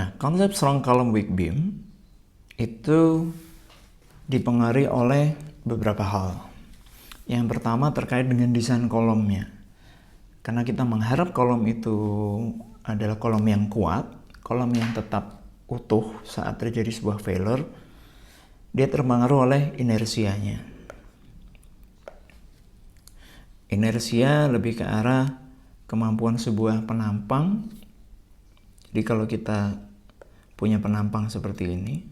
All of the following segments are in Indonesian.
Nah, konsep strong column weak beam itu dipengaruhi oleh beberapa hal. Yang pertama terkait dengan desain kolomnya. Karena kita mengharap kolom itu adalah kolom yang kuat, kolom yang tetap utuh saat terjadi sebuah failure, dia terpengaruh oleh inersianya. Inersia lebih ke arah kemampuan sebuah penampang. Jadi kalau kita punya penampang seperti ini,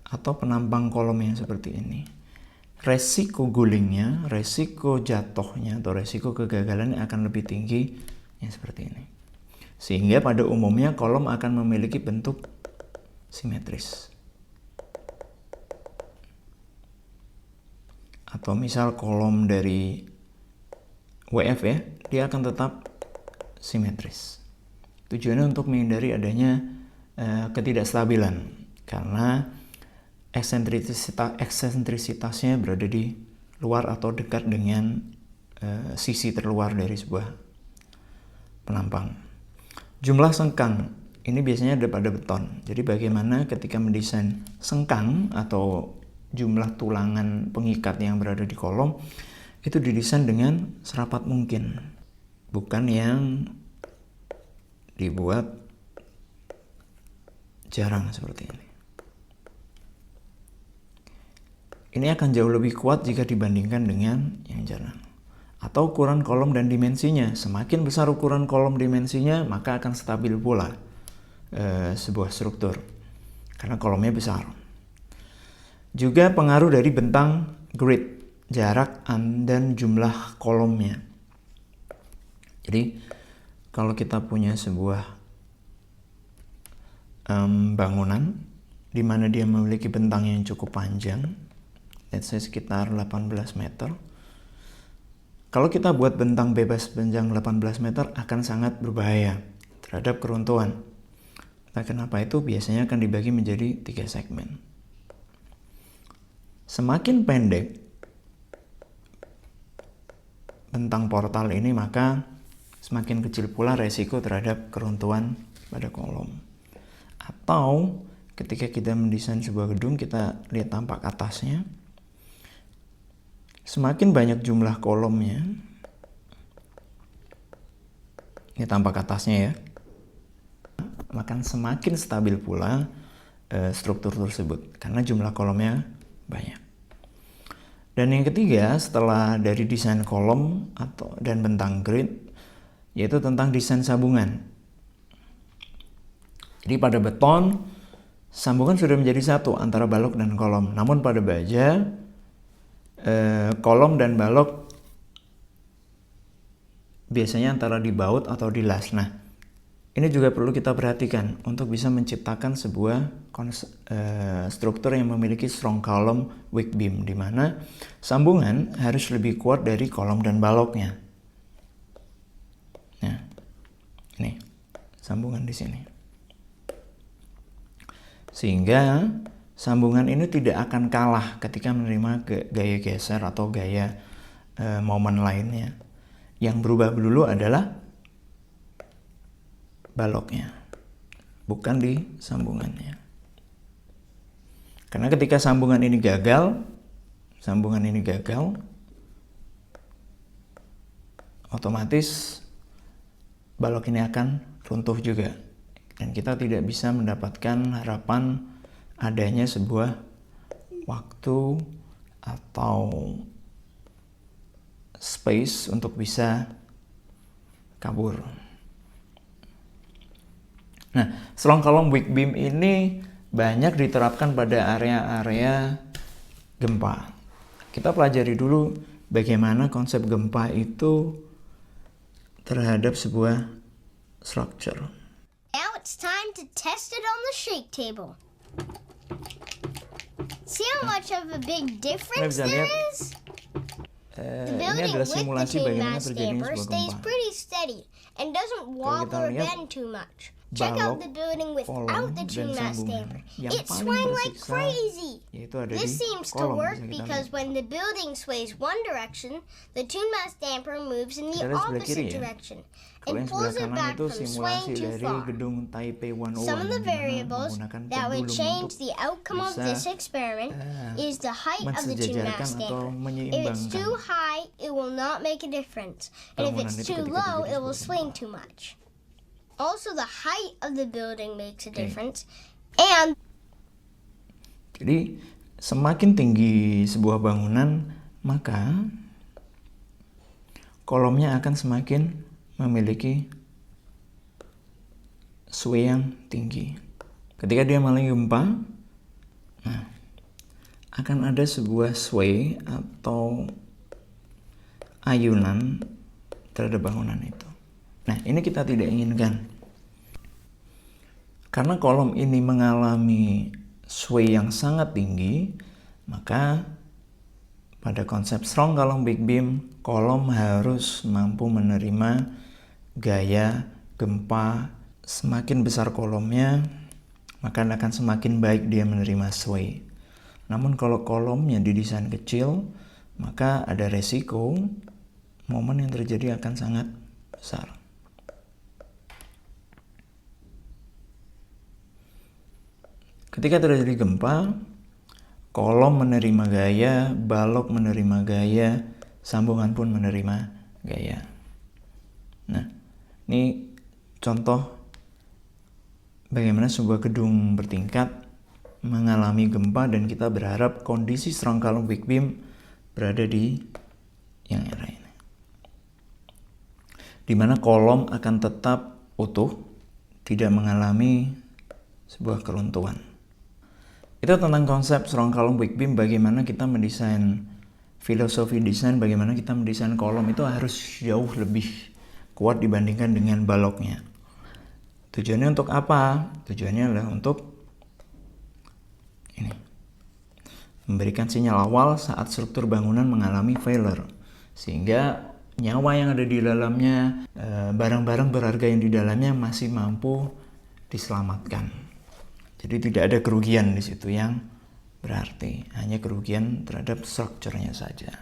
atau penampang kolom yang seperti ini, resiko gulingnya, resiko jatuhnya, atau resiko kegagalannya akan lebih tinggi yang seperti ini. Sehingga pada umumnya kolom akan memiliki bentuk simetris. Atau misal kolom dari WF ya, dia akan tetap simetris. Tujuannya untuk menghindari adanya ketidakstabilan, karena eksentrisitasnya berada di luar atau dekat dengan sisi terluar dari sebuah penampang. Jumlah sengkang ini biasanya ada pada beton. Jadi bagaimana ketika mendesain sengkang atau jumlah tulangan pengikat yang berada di kolom itu didesain dengan serapat mungkin, bukan yang dibuat jarang seperti ini. Ini akan jauh lebih kuat jika dibandingkan dengan yang jarang. Atau ukuran kolom dan dimensinya. Semakin besar ukuran kolom dimensinya, maka akan stabil pula sebuah struktur, karena kolomnya besar. Juga pengaruh dari bentang grid, jarak dan jumlah kolomnya. Jadi kalau kita punya sebuah bangunan di mana dia memiliki bentang yang cukup panjang, let's say sekitar 18 meter. Kalau kita buat bentang bebas panjang 18 meter akan sangat berbahaya terhadap keruntuhan. Nah, kenapa itu biasanya akan dibagi menjadi 3 segmen. Semakin pendek bentang portal ini, maka semakin kecil pula resiko terhadap keruntuhan pada kolom. Atau ketika kita mendesain sebuah gedung, kita lihat tampak atasnya. Semakin banyak jumlah kolomnya, ini tampak atasnya ya, maka semakin stabil pula struktur tersebut karena jumlah kolomnya banyak. Dan yang ketiga, setelah dari desain kolom dan bentang grid, yaitu tentang desain sambungan. Jadi pada beton, sambungan sudah menjadi satu antara balok dan kolom. Namun pada baja, kolom dan balok biasanya antara dibaut atau dilas. Nah, ini juga perlu kita perhatikan untuk bisa menciptakan sebuah struktur yang memiliki strong column weak beam, di mana sambungan harus lebih kuat dari kolom dan baloknya. Nah, ini sambungan di sini. Sehingga sambungan ini tidak akan kalah ketika menerima gaya geser atau gaya momen lainnya. Yang berubah dulu adalah baloknya, bukan di sambungannya. Karena ketika sambungan ini gagal, otomatis balok ini akan runtuh juga. Dan kita tidak bisa mendapatkan harapan adanya sebuah waktu atau space untuk bisa kabur. Nah, strong column weak beam ini banyak diterapkan pada area-area gempa. Kita pelajari dulu bagaimana konsep gempa itu terhadap sebuah structure. Now it's time to test it on the shake table. See how much of a big difference there is? The building with the two mass damper stays pretty steady and doesn't wobble or bend too much. Check out the building without the two mass damper. It swung like crazy. This seems to work because when the building sways one direction, the two mass damper moves in the opposite direction. Kalau yang sebelah kanan itu simulasi dari gedung Taipei 101. Some of the variables that would change the outcome of this experiment is the height of the two mass dampers. If it's too high, it will not make a difference. And if it's too low, it will swing too much. Also, the height of the building makes a difference. And jadi semakin tinggi sebuah bangunan, maka kolomnya akan semakin memiliki sway yang tinggi. Ketika dia mengalami gempa, akan ada sebuah sway atau ayunan terhadap bangunan itu. Nah, ini kita tidak inginkan. Karena kolom ini mengalami sway yang sangat tinggi, maka pada konsep strong column big beam, kolom harus mampu menerima gaya gempa. Semakin besar kolomnya, maka akan semakin baik dia menerima sway. Namun kalau kolomnya didesain kecil, maka ada resiko momen yang terjadi akan sangat besar. Ketika terjadi gempa, kolom menerima gaya, balok menerima gaya, sambungan pun menerima gaya. Nah, ini contoh bagaimana sebuah gedung bertingkat mengalami gempa dan kita berharap kondisi strong column weak beam berada di yang era ini. Di mana kolom akan tetap utuh, tidak mengalami sebuah keruntuhan. Itu tentang konsep strong column weak beam, bagaimana kita mendesain filosofi desain, bagaimana kita mendesain kolom itu harus jauh lebih kuat dibandingkan dengan baloknya. Tujuannya untuk apa? Tujuannya adalah untuk ini, memberikan sinyal awal saat struktur bangunan mengalami failure, sehingga nyawa yang ada di dalamnya, barang-barang berharga yang di dalamnya masih mampu diselamatkan. Jadi tidak ada kerugian di situ yang berarti, hanya kerugian terhadap strukturnya saja.